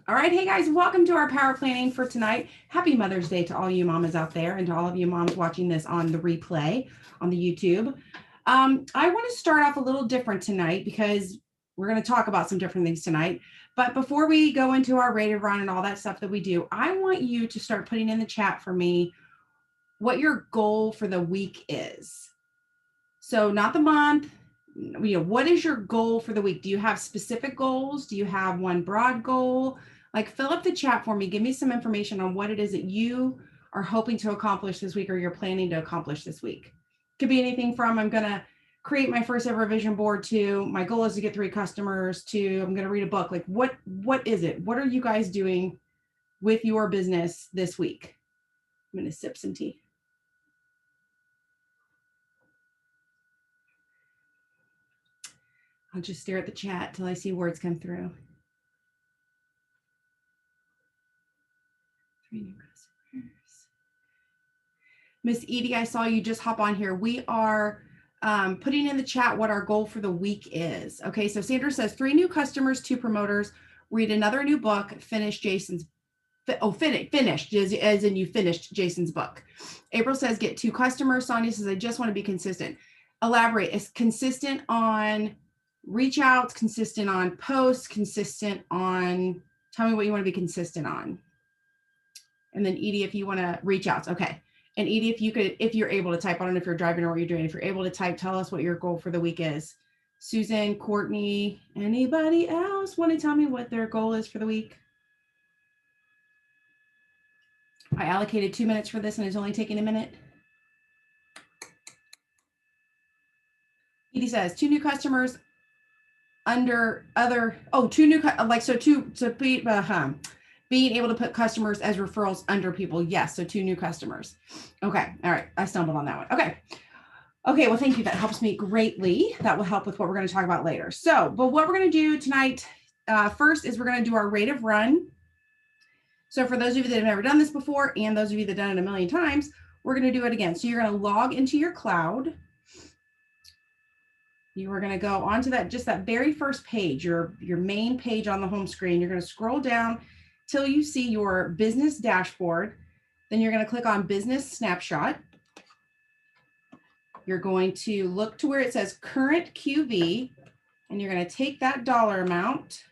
All right, hey guys, welcome to our power planning for tonight. Happy Mother's Day to all you mamas out there and to all of you moms watching this on the replay on the YouTube. I want to start off a little different tonight because we're going to talk about some different things tonight. But before we go into our rated run and all that stuff that we do, I want you to start putting in the chat for me what your goal for the week is. So not the month, what is your goal for the week? Do you have specific goals? Do you have one broad goal? Like, fill up the chat for me. Give me some information on what it is that you are hoping to accomplish this week or you're planning to accomplish this week. Could be anything from I'm going to create my first ever vision board to my goal is to get 3 customers to I'm going to read a book. Like, what is it? What are you guys doing with your business this week? I'm going to sip some tea. I'll just stare at the chat till I see words come through. 3 new customers. Miss Edie, I saw you just hop on here. We are putting in the chat what our goal for the week is. Okay, so Sandra says 3 new customers, 2 promoters, read another new book, finish Jason's, finished, as in you finished Jason's book. April says get 2 customers. Sonia says I just want to be consistent. Elaborate. Is consistent on reach outs, consistent on posts, consistent on, tell me what you want to be consistent on. And then Edie, if you want to reach out. Okay. And Edie, if you're able to type, I don't know if you're driving or what you're doing. If you're able to type, tell us what your goal for the week is. Susan, Courtney, anybody else want to tell me what their goal is for the week? I allocated 2 minutes for this and it's only taking a minute. Edie says 2 new customers under other, 2 new, being able to put customers as referrals under people. Yes. So 2 new customers. Okay. All right. I stumbled on that one. Okay. Okay. Well, thank you. That helps me greatly. That will help with what we're going to talk about later. So, but what we're going to do tonight, first is we're going to do our rate of run. So for those of you that have never done this before, and those of you that have done it a million times, we're going to do it again. So you're going to log into your cloud. You are going to go onto that, just that very first page, your main page on the home screen. You're going to scroll down till you see your business dashboard. Then you're going to click on business snapshot. You're going to look to where it says current QV, and you're going to take that dollar amount,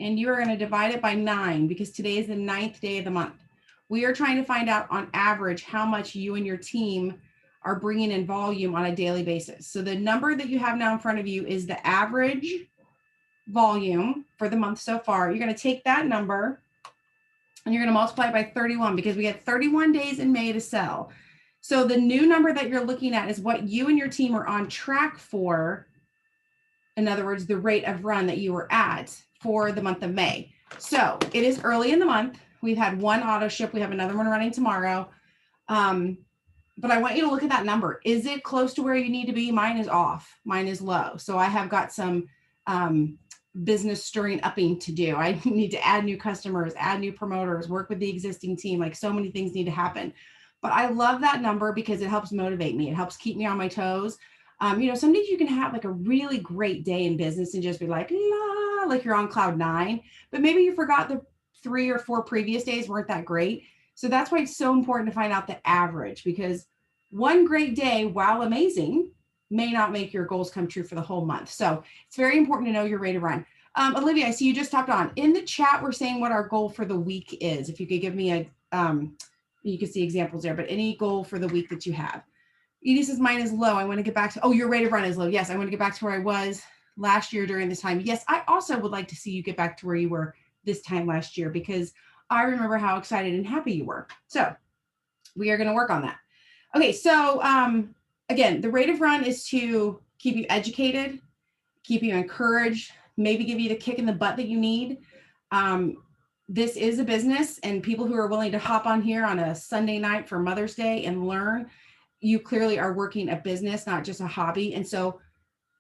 and you are going to divide it by 9 because today is the 9th day of the month. We are trying to find out on average how much you and your team are bringing in volume on a daily basis. So the number that you have now in front of you is the average volume for the month so far. You're going to take that number and you're going to multiply it by 31 because we had 31 days in May to sell. So the new number that you're looking at is what you and your team are on track for. In other words, the rate of run that you were at for the month of May. So it is early in the month. We've had 1 auto ship. We have another one running tomorrow. But I want you to look at that number. Is it close to where you need to be? Mine is off. Mine is low. So I have got some business stirring upping to do. I need to add new customers, add new promoters, work with the existing team. Like, so many things need to happen. But I love that number because it helps motivate me. It helps keep me on my toes. Some days you can have like a really great day in business and just be like, la, like you're on cloud 9, but maybe you forgot the 3 or 4 previous days weren't that great. So that's why it's so important to find out the average, because one great day, while amazing, may not make your goals come true for the whole month. So it's very important to know your rate of run. Olivia, I see you just hopped on. In the chat, we're saying what our goal for the week is. If you could give me you can see examples there, but any goal for the week that you have. Edie says mine is low. I want to get back to, your rate of run is low. Yes, I want to get back to where I was last year during this time. Yes, I also would like to see you get back to where you were this time last year, because I remember how excited and happy you were. So we are going to work on that. Okay, so again, the rate of run is to keep you educated, keep you encouraged, maybe give you the kick in the butt that you need. This is a business, and people who are willing to hop on here on a Sunday night for Mother's Day and learn, you clearly are working a business, not just a hobby. And so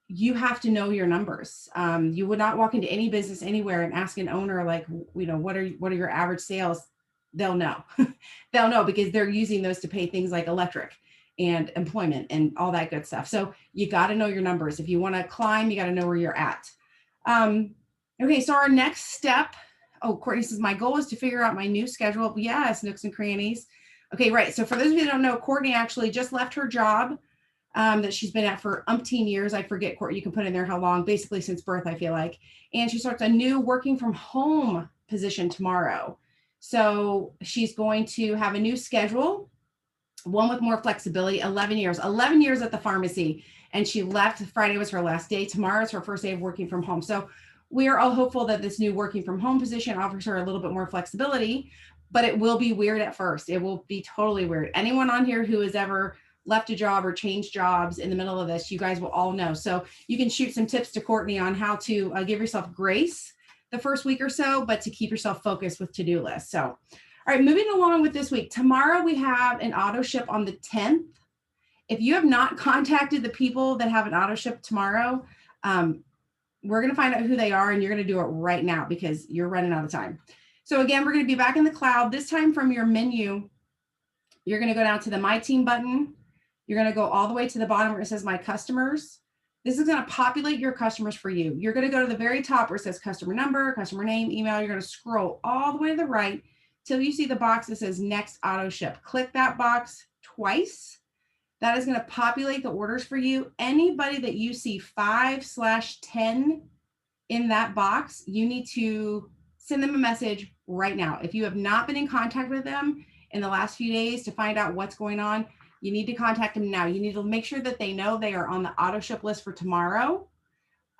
you have to know your numbers. You would not walk into any business anywhere and ask an owner, like, what are your average sales? They'll know. They'll know because they're using those to pay things like electric and employment and all that good stuff. So you got to know your numbers. If you want to climb, you got to know where you're at. Okay, so our next step, oh, Courtney says, my goal is to figure out my new schedule. Yes, nooks and crannies. Okay, right. So for those of you that don't know, Courtney actually just left her job that she's been at for umpteen years. I forget, Courtney, you can put in there how long, basically since birth, I feel like. And she starts a new working from home position tomorrow. So she's going to have a new schedule, one with more flexibility, 11 years at the pharmacy. And she left, Friday was her last day. Tomorrow is her first day of working from home. So we are all hopeful that this new working from home position offers her a little bit more flexibility, but it will be weird at first. It will be totally weird. Anyone on here who has ever left a job or changed jobs in the middle of this, you guys will all know. So you can shoot some tips to Courtney on how to give yourself grace the first week or so, but to keep yourself focused with to-do lists. So, all right, moving along with this week. Tomorrow we have an auto ship on the 10th. If you have not contacted the people that have an auto ship tomorrow, we're going to find out who they are, and you're going to do it right now because you're running out of time. So again, we're going to be back in the cloud. This time from your menu, you're going to go down to the My Team button. You're going to go all the way to the bottom where it says My Customers. This is going to populate your customers for you. You're going to go to the very top where it says customer number, customer name, email. You're going to scroll all the way to the right till you see the box that says Next Auto Ship. Click that box twice. That is going to populate the orders for you. Anybody that you see 5/10 in that box, you need to send them a message right now. If you have not been in contact with them in the last few days to find out what's going on, you need to contact them now. You need to make sure that they know they are on the auto ship list for tomorrow.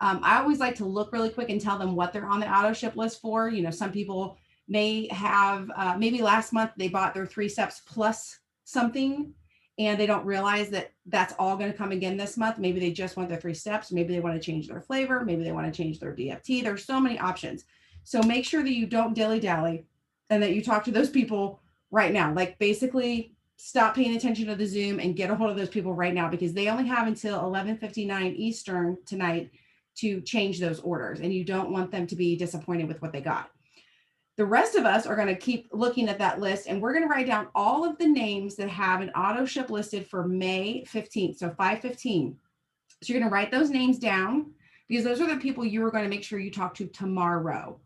I always like to look really quick and tell them what they're on the auto ship list for. You know, some people may have, maybe last month they bought their 3 steps plus something, and they don't realize that that's all going to come again this month. Maybe they just want their 3 steps. Maybe they want to change their flavor. Maybe they want to change their DFT. There's so many options. So make sure that you don't dilly-dally and that you talk to those people right now. Like basically stop paying attention to the Zoom and get a hold of those people right now, because they only have until 11:59 Eastern tonight to change those orders, and you don't want them to be disappointed with what they got. The rest of us are going to keep looking at that list, and we're going to write down all of the names that have an auto ship listed for May 15th, so 5/15. So you're going to write those names down because those are the people you are going to make sure you talk to tomorrow.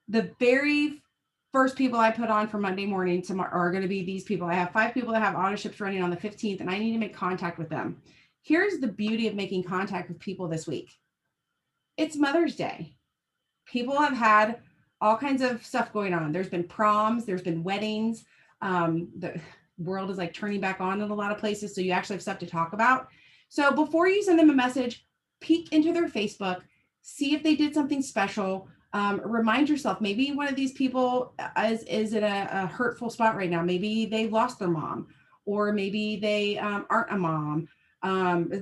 The very first people I put on for Monday morning tomorrow are going to be these people. I have 5 people that have auto ships running on the 15th, and I need to make contact with them. Here's the beauty of making contact with people this week. It's Mother's Day. People have had all kinds of stuff going on. There's been proms, there's been weddings. The world is like turning back on in a lot of places. So you actually have stuff to talk about. So before you send them a message, peek into their Facebook, see if they did something special. Remind yourself, maybe one of these people is in a hurtful spot right now. Maybe they lost their mom, or maybe they aren't a mom.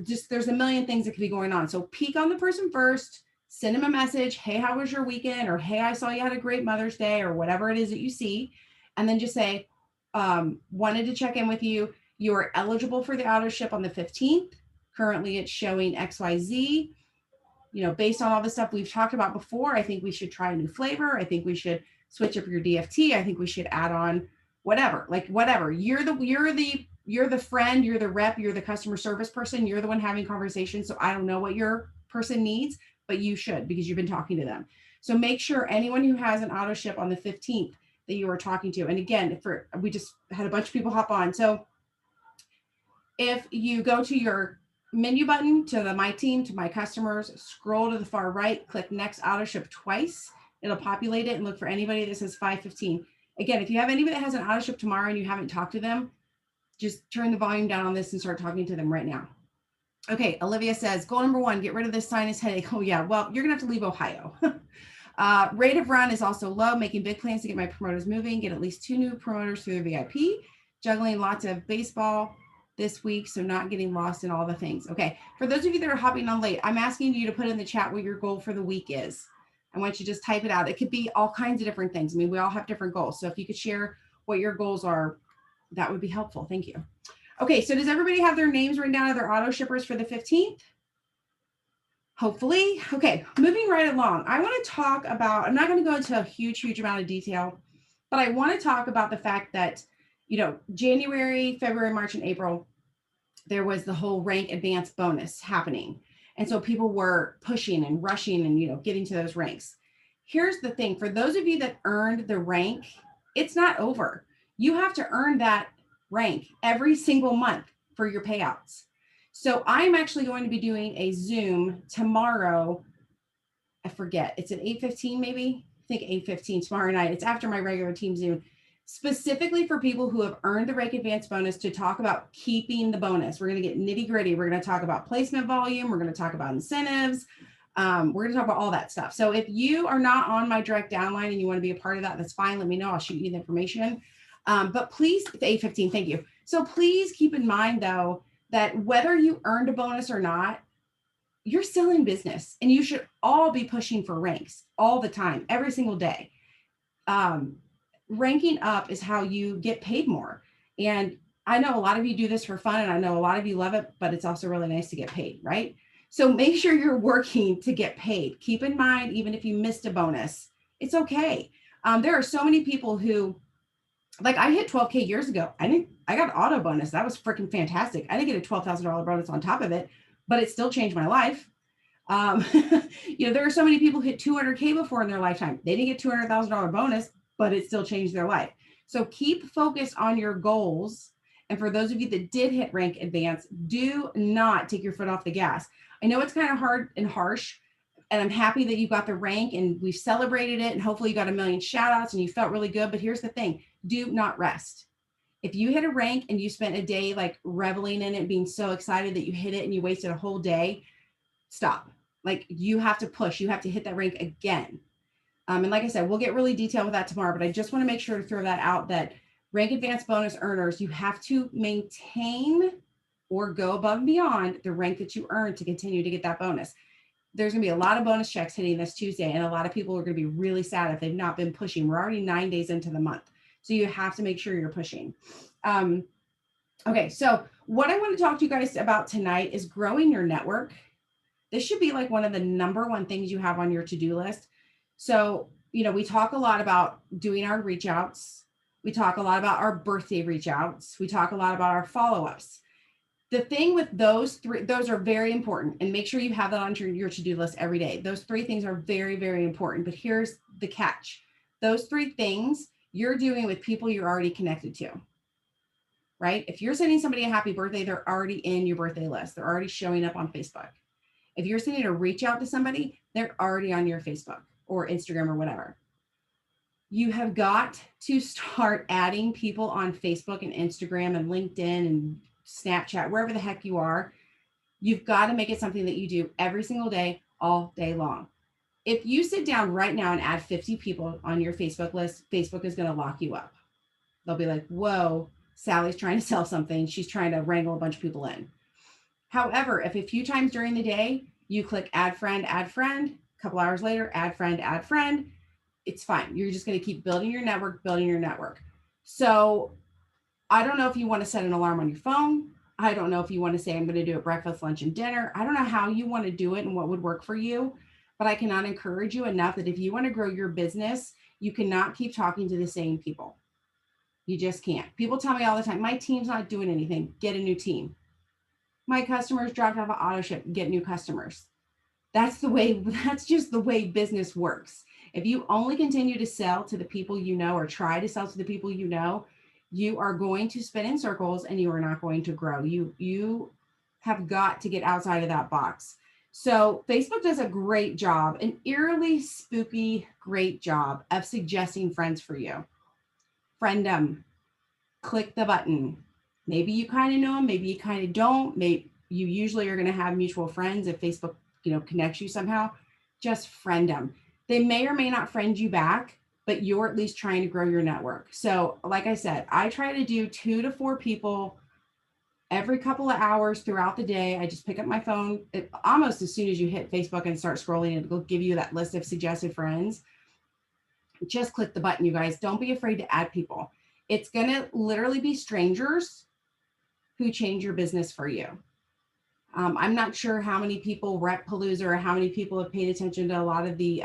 Just there's a million things that could be going on. So peek on the person first. Send them a message. Hey, how was your weekend? Or, hey, I saw you had a great Mother's Day, or whatever it is that you see. And then just say, wanted to check in with you. You are eligible for the auto ship on the 15th. Currently it's showing XYZ. You know, based on all the stuff we've talked about before, I think we should try a new flavor. I think we should switch up your DFT. I think we should add on whatever, like whatever. You're the friend, you're the rep, you're the customer service person. You're the one having conversations. So I don't know what your person needs, but you should, because you've been talking to them. So make sure anyone who has an auto ship on the 15th that you are talking to. And again, we just had a bunch of people hop on. So if you go to your menu button, to the My Team, to My Customers, scroll to the far right, click Next Auto Ship twice. It'll populate it and look for anybody that says 5/15. Again, if you have anybody that has an auto ship tomorrow and you haven't talked to them, just turn the volume down on this and start talking to them right now. Okay, Olivia says, goal number 1, get rid of this sinus headache. Oh yeah, well, you're gonna have to leave Ohio. Rate of run is also low, making big plans to get my promoters moving, get at least 2 new promoters through the VIP, juggling lots of baseball this week, so not getting lost in all the things. Okay, for those of you that are hopping on late, I'm asking you to put in the chat what your goal for the week is. I want you to just type it out. It could be all kinds of different things. I mean, we all have different goals. So if you could share what your goals are, that would be helpful. Thank you. Okay, so does everybody have their names written down of their auto shippers for the 15th? Hopefully. Okay, moving right along. I want to talk about, I'm not going to go into a huge amount of detail, but I want to talk about the fact that, you know, January, February, March, and April, there was the whole rank advance bonus happening. And so people were pushing and rushing and, getting to those ranks. Here's the thing, for those of you that earned the rank, it's not over. You have to earn that rank every single month for your payouts. So I'm actually going to be doing a Zoom tomorrow. I forget, it's at 8:15 maybe. I think 8:15 tomorrow night. It's after my regular team Zoom, specifically for people who have earned the Rank Advance bonus to talk about keeping the bonus. We're going to get nitty gritty. We're going to talk about placement volume. We're going to talk about incentives. We're going to talk about all that stuff. So if you are not on my direct downline and you want to be a part of that, that's fine. Let me know. I'll shoot you the information. But please, it's 8:15. Thank you. So please keep in mind though, that whether you earned a bonus or not, you're still in business and you should all be pushing for ranks all the time, every single day. Ranking up is how you get paid more. And I know a lot of you do this for fun and I know a lot of you love it, but it's also really nice to get paid, right? So make sure you're working to get paid. Keep in mind, even if you missed a bonus, it's okay. There are so many people who, like I hit 12K years ago. I got auto bonus. That was freaking fantastic. I didn't get a $12,000 bonus on top of it, but it still changed my life. There are so many people who hit 200K before in their lifetime. They didn't get $200,000 bonus, but it still changed their life. So keep focused on your goals. And for those of you that did hit Rank Advance, do not take your foot off the gas. I know it's kind of hard and harsh, and I'm happy that you got the rank and we've celebrated it. And hopefully you got a million shout outs and you felt really good. But here's the thing, do not rest. If you hit a rank and you spent a day like reveling in it, being so excited that you hit it and you wasted a whole day, stop. Like you have to push, you have to hit that rank again. And like I said, we'll get really detailed with that tomorrow, but I just want to make sure to throw that out that Rank Advance bonus earners, you have to maintain or go above and beyond the rank that you earned to continue to get that bonus. There's going to be a lot of bonus checks hitting this Tuesday, and a lot of people are going to be really sad if they've not been pushing. We're already 9 days into the month, so you have to make sure you're pushing. Okay, so what I want to talk to you guys about tonight is growing your network. This should be like one of the #1 things you have on your to-do list. So, we talk a lot about doing our reach outs. We talk a lot about our birthday reach outs. We talk a lot about our follow-ups. The thing with those three, those are very important, and make sure you have that on your to-do list every day. Those 3 things are very, very important, but here's the catch. Those 3 things you're doing with people you're already connected to, right? If you're sending somebody a happy birthday, they're already in your birthday list. They're already showing up on Facebook. If you're sending a reach out to somebody, they're already on your Facebook or Instagram or whatever. You have got to start adding people on Facebook and Instagram and LinkedIn and Snapchat, wherever the heck you are. You've got to make it something that you do every single day, all day long. If you sit down right now and add 50 people on your Facebook list, Facebook is going to lock you up. They'll be like, whoa, Sally's trying to sell something. She's trying to wrangle a bunch of people in. However, if a few times during the day, you click add friend, a couple hours later, add friend, it's fine. You're just going to keep building your network. So I don't know if you want to set an alarm on your phone. I don't know if you want to say, I'm going to do it breakfast, lunch, and dinner. I don't know how you want to do it and what would work for you, but I cannot encourage you enough that if you want to grow your business, you cannot keep talking to the same people. You just can't. People tell me all the time, my team's not doing anything. Get a new team. My customers dropped off of auto ship, get new customers. That's just the way business works. If you only continue to sell to the people you know, or try to sell to the people you know, you are going to spin in circles and you are not going to grow. You have got to get outside of that box. So Facebook does a great job, an eerily spooky, great job of suggesting friends for you. Friend them, click the button. Maybe you kind of know them, maybe you kind of don't. Maybe you usually are going to have mutual friends if Facebook, connects you somehow. Just friend them. They may or may not friend you back, but you're at least trying to grow your network. So like I said, I try to do 2 to 4 people every couple of hours throughout the day. I just pick up my phone almost as soon as you hit Facebook and start scrolling, it'll give you that list of suggested friends. Just click the button, you guys. Don't be afraid to add people. It's going to literally be strangers who change your business for you. I'm not sure how many people rep Palooza or how many people have paid attention to a lot of the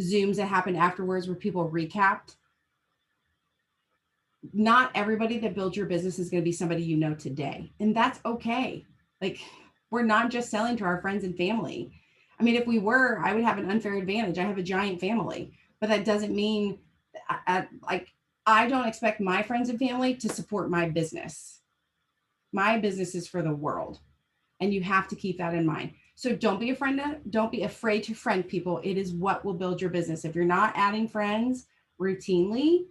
Zooms that happened afterwards where people recapped. Not everybody that builds your business is going to be somebody you know today. And that's okay. Like, We're not just selling to our friends and family. I mean, if we were, I would have an unfair advantage. I have a giant family, but that doesn't mean I don't expect my friends and family to support my business. My business is for the world, and you have to keep that in mind. So don't be afraid to friend people. It is what will build your business. If you're not adding friends routinely,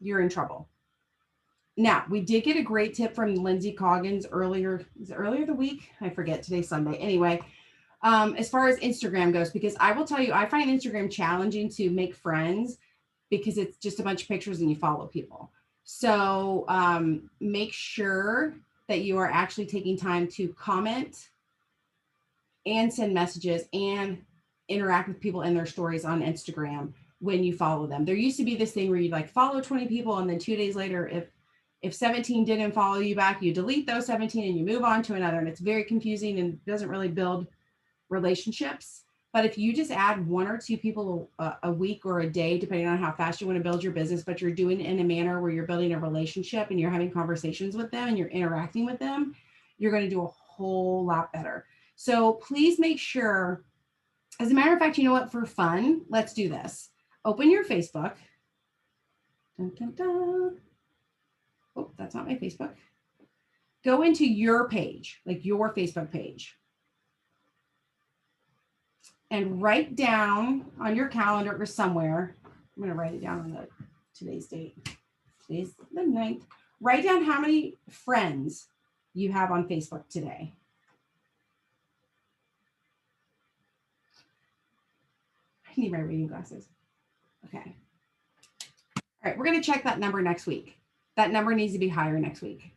you're in trouble. Now, we did get a great tip from Lindsay Coggins earlier the week? I forget, today's Sunday. Anyway, as far as Instagram goes, because I will tell you, I find Instagram challenging to make friends because it's just a bunch of pictures and you follow people. So make sure that you are actually taking time to comment and send messages and interact with people in their stories on Instagram when you follow them. There used to be this thing where you like follow 20 people and then 2 days later, if 17 didn't follow you back, you delete those 17 and you move on to another. And it's very confusing and doesn't really build relationships. But if you just add 1 or 2 people a week or a day, depending on how fast you want to build your business, but you're doing it in a manner where you're building a relationship and you're having conversations with them and you're interacting with them, you're going to do a whole lot better. So please make sure, as a matter of fact, you know what, for fun, let's do this. Open your Facebook. Dun, dun, dun. Oh, that's not my Facebook. Go into your page, like your Facebook page, and write down on your calendar or somewhere. I'm going to write it down on today's date. Today's the 9th. Write down how many friends you have on Facebook today. I need my reading glasses. Okay. All right, we're going to check that number next week. That number needs to be higher next week.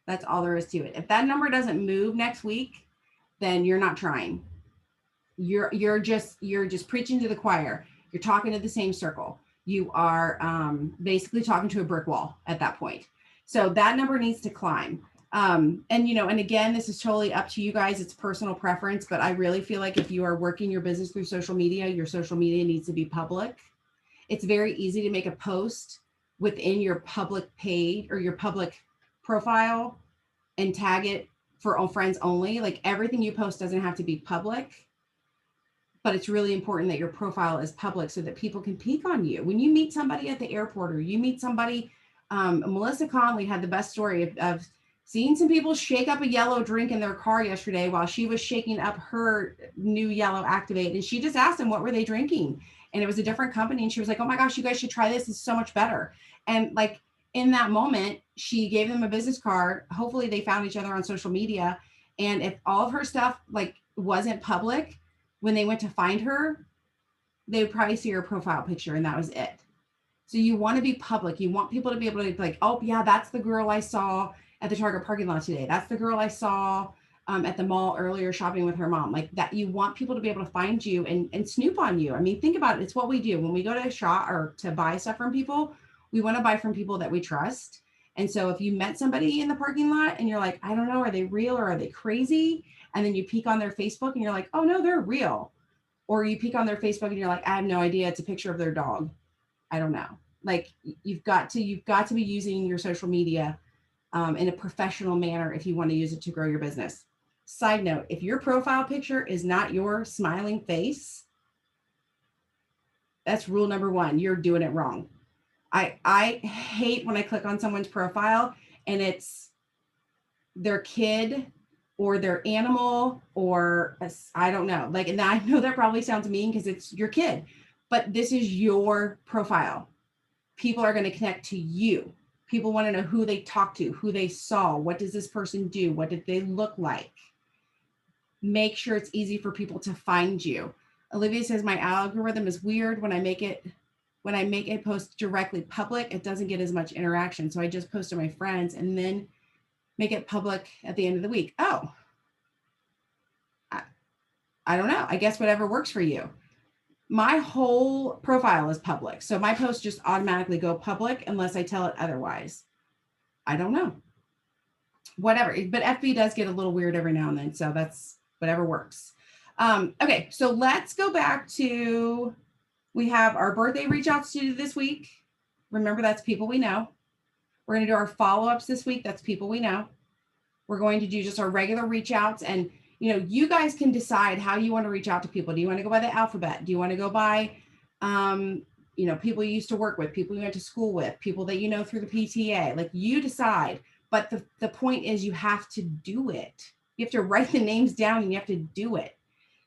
That's all there is to it. If that number doesn't move next week, then you're not trying. You're just preaching to the choir. You're talking to the same circle. You are basically talking to a brick wall at that point. So that number needs to climb. And again, this is totally up to you guys. It's personal preference, but I really feel like if you are working your business through social media, your social media needs to be public. It's very easy to make a post within your public page or your public profile and tag it for all friends only. Like everything you post doesn't have to be public, but it's really important that your profile is public so that people can peek on you. When you meet somebody at the airport or you meet somebody, Melissa Conley had the best story of seeing some people shake up a yellow drink in their car yesterday while she was shaking up her new yellow Activate. And she just asked them, what were they drinking? And it was a different company. And she was like, oh my gosh, you guys should try this. It's so much better. And like in that moment, she gave them a business card. Hopefully they found each other on social media. And if all of her stuff like wasn't public, when they went to find her, they would probably see her profile picture and that was it. So you want to be public. You want people to be able to be like, oh yeah, that's the girl I saw at the Target parking lot today. That's the girl I saw at the mall earlier shopping with her mom. Like that, you want people to be able to find you and snoop on you. I mean, think about it. It's what we do when we go to shop or to buy stuff from people. We want to buy from people that we trust. And so if you met somebody in the parking lot and you're like, I don't know, are they real or are they crazy? And then you peek on their Facebook and you're like, oh no, they're real. Or you peek on their Facebook and you're like, I have no idea. It's a picture of their dog. I don't know. Like you've got to be using your social media in a professional manner if you want to use it to grow your business. Side note, if your profile picture is not your smiling face, that's rule number 1. You're doing it wrong. I hate when I click on someone's profile and it's their kid or their animal or I don't know. Like, and I know that probably sounds mean because it's your kid, but this is your profile. People are going to connect to you. People want to know who they talked to, who they saw. What does this person do? What did they look like? Make sure it's easy for people to find you. Olivia says my algorithm is weird. When I make a post directly public, it doesn't get as much interaction. So I just post to my friends and then make it public at the end of the week. Oh, I don't know. I guess whatever works for you. My whole profile is public. So my posts just automatically go public unless I tell it otherwise. I don't know. Whatever. But FB does get a little weird every now and then. So that's whatever works. Okay. So let's go back to, we have our birthday reach outs to do this week. Remember, that's people we know. We're going to do our follow-ups this week. That's people we know. We're going to do just our regular reach outs, and you guys can decide how you want to reach out to people. Do you want to go by the alphabet? Do you want to go by people you used to work with, people you went to school with, people that you know through the PTA? Like, you decide. But the point is, you have to do it. You have to write the names down and you have to do it.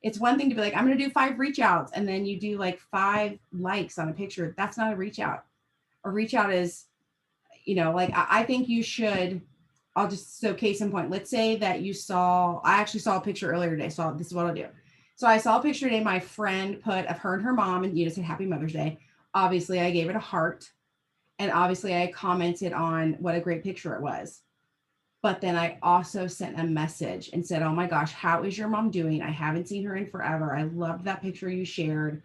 It's one thing to be like, I'm going to do 5 reach outs, and then you do like 5 likes on a picture. That's not a reach out. A reach out is, I think you should. So case in point, let's say that I actually saw a picture earlier today. So this is what I'll do. So I saw a picture today my friend put of her and her mom, and said Happy Mother's Day. Obviously, I gave it a heart. And obviously, I commented on what a great picture it was. But then I also sent a message and said, oh my gosh, how is your mom doing? I haven't seen her in forever. I loved that picture you shared.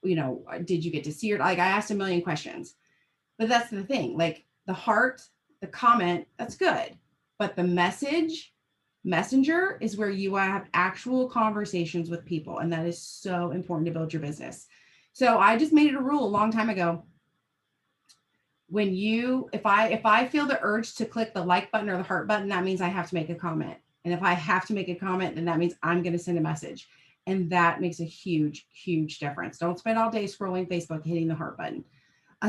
Did you get to see her? Like, I asked a million questions. But that's the thing. Like, the heart, the comment, that's good. But the messenger is where you have actual conversations with people. And that is so important to build your business. So I just made it a rule a long time ago. If I feel the urge to click the like button or the heart button, that means I have to make a comment. And if I have to make a comment, then that means I'm going to send a message. And that makes a huge, huge difference. Don't spend all day scrolling Facebook, hitting the heart button.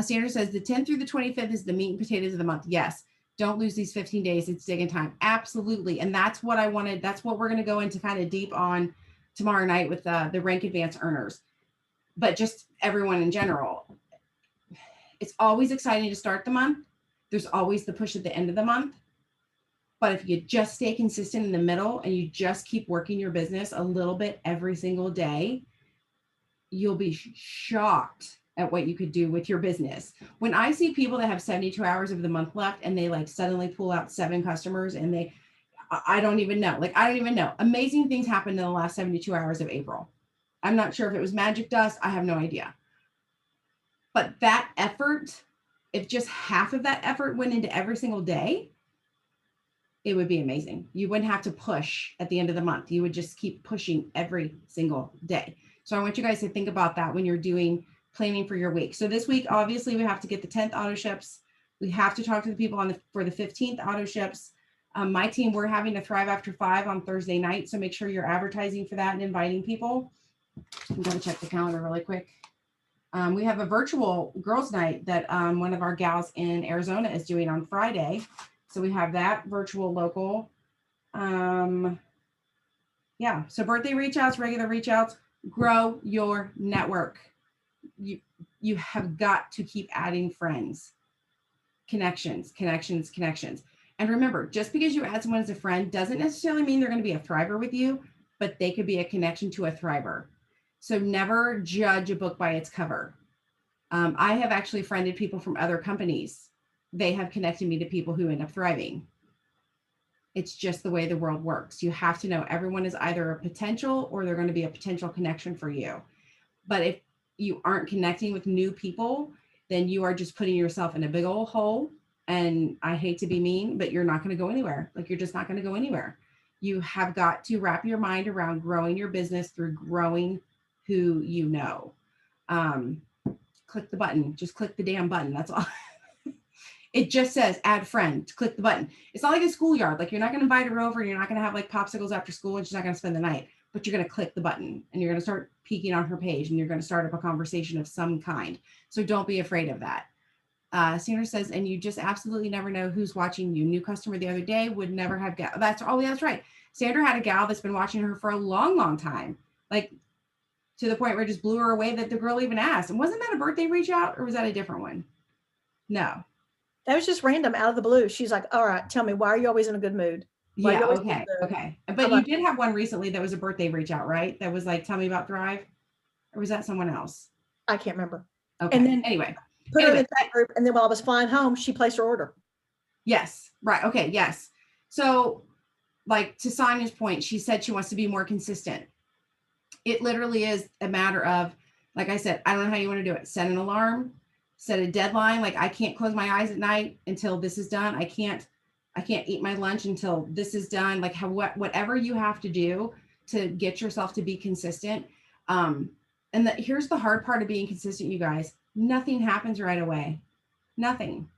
Sandra says the 10th through the 25th is the meat and potatoes of the month. Yes. Don't lose these 15 days. It's digging time. Absolutely. And that's what I wanted. That's what we're going to go into kind of deep on tomorrow night with the rank advance earners, but just everyone in general. It's always exciting to start the month. There's always the push at the end of the month. But if you just stay consistent in the middle and you just keep working your business a little bit every single day, you'll be shocked at what you could do with your business. When I see people that have 72 hours of the month left and they like suddenly pull out 7 customers and I don't even know. Like, I don't even know. Amazing things happened in the last 72 hours of April. I'm not sure if it was magic dust. I have no idea. But that effort, if just half of that effort went into every single day, it would be amazing. You wouldn't have to push at the end of the month. You would just keep pushing every single day. So I want you guys to think about that when you're planning for your week. So this week, obviously, we have to get the 10th auto ships. We have to talk to the people for the 15th auto ships. My team, we're having a Thrive After 5 on Thursday night. So make sure you're advertising for that and inviting people. I'm going to check the calendar really quick. We have a virtual girls' night that one of our gals in Arizona is doing on Friday. So we have that virtual local. Yeah. So birthday reach outs, regular reach outs, grow your network. You have got to keep adding friends, connections. And remember, just because you add someone as a friend doesn't necessarily mean they're going to be a thriver with you, but they could be a connection to a thriver. So never judge a book by its cover. I have actually friended people from other companies. They have connected me to people who end up thriving. It's just the way the world works. You have to know everyone is either a potential or they're going to be a potential connection for you. But if you aren't connecting with new people, then you are just putting yourself in a big old hole. And I hate to be mean, but you're not going to go anywhere. Like, you're just not going to go anywhere. You have got to wrap your mind around growing your business through growing who you know. Click the button. Just click the damn button. That's all. It just says add friend. Click the button. It's not like a schoolyard. Like, you're not going to invite her over and you're not going to have like popsicles after school and she's not going to spend the night. But you're going to click the button and you're going to start peeking on her page and you're going to start up a conversation of some kind. So don't be afraid of that. Sandra says, and you just absolutely never know who's watching you. New customer the other day would never have gal. That's right. Sandra had a gal that's been watching her for a long, long time. Like, to the point where it just blew her away that the girl even asked. And wasn't that a birthday reach out or was that a different one? No. That was just random out of the blue. She's like, all right, tell me, why are you always in a good mood? Yeah, okay. But you did have one recently that was a birthday reach out, right? That was like, tell me about Thrive. Or was that someone else? I can't remember. Okay. And then anyway. Put her in the chat group, and then while I was flying home, she placed her order. Yes. Right. Okay. Yes. So, like, to Sonia's point, she said she wants to be more consistent. It literally is a matter of, like I said, I don't know how you want to do it. Set an alarm, set a deadline. Like, I can't close my eyes at night until this is done. I can't eat my lunch until this is done. Like, whatever you have to do to get yourself to be consistent. And here's the hard part of being consistent, you guys. Nothing happens right away. Nothing.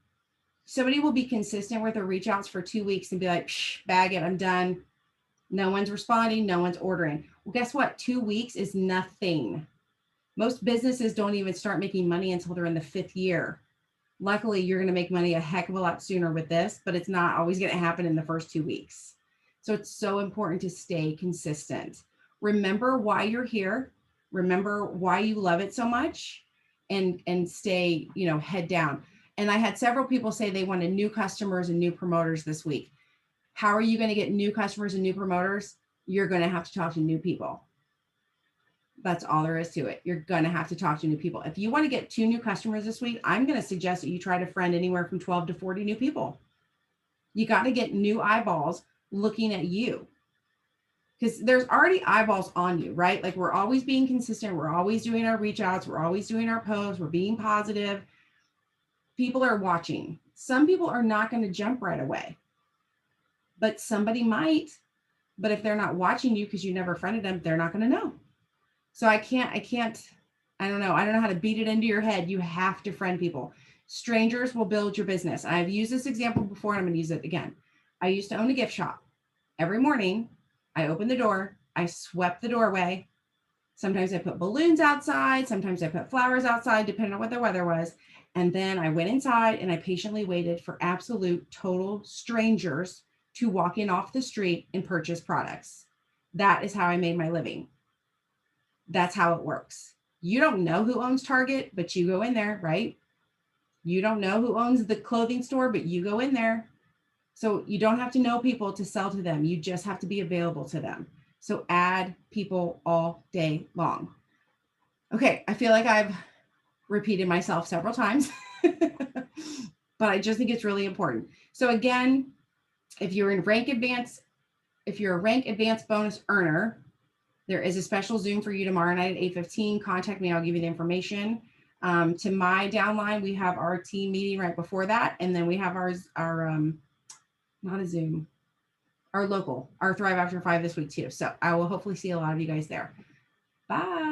Somebody will be consistent with their reach outs for 2 weeks and be like, Psh, bag it, I'm done. No one's responding, no one's ordering. Well, guess what? 2 weeks is nothing. Most businesses don't even start making money until they're in the 5th year. Luckily, you're going to make money a heck of a lot sooner with this, but it's not always going to happen in the first 2 weeks. So it's so important to stay consistent. Remember why you're here. Remember why you love it so much, and stay, head down. And I had several people say they wanted new customers and new promoters this week. How are you going to get new customers and new promoters? You're going to have to talk to new people. That's all there is to it. You're going to have to talk to new people. If you want to get 2 new customers this week, I'm going to suggest that you try to friend anywhere from 12 to 40 new people. You got to get new eyeballs looking at you, because there's already eyeballs on you, right? Like, we're always being consistent. We're always doing our reach outs. We're always doing our posts. We're being positive. People are watching. Some people are not going to jump right away, but somebody might. But if they're not watching you because you never friended them, they're not going to know. So I don't know how to beat it into your head. You have to friend people. Strangers will build your business. I've used this example before, and I'm going to use it again. I used to own a gift shop. Every morning, I opened the door, I swept the doorway. Sometimes I put balloons outside. Sometimes I put flowers outside, depending on what the weather was. And then I went inside and I patiently waited for absolute total strangers to walk in off the street and purchase products. That is how I made my living. That's how it works. You don't know who owns Target, but you go in there, right? You don't know who owns the clothing store, but you go in there. So you don't have to know people to sell to them. You just have to be available to them. So add people all day long. Okay, I feel like I've repeated myself several times, but I just think it's really important. So again, if you're a rank advance bonus earner, there is a special Zoom for you tomorrow night at 8:15. Contact me. I'll give you the information. To my downline, we have our team meeting right before that. And then we have our not a Zoom, our Thrive After 5 this week too. So I will hopefully see a lot of you guys there. Bye.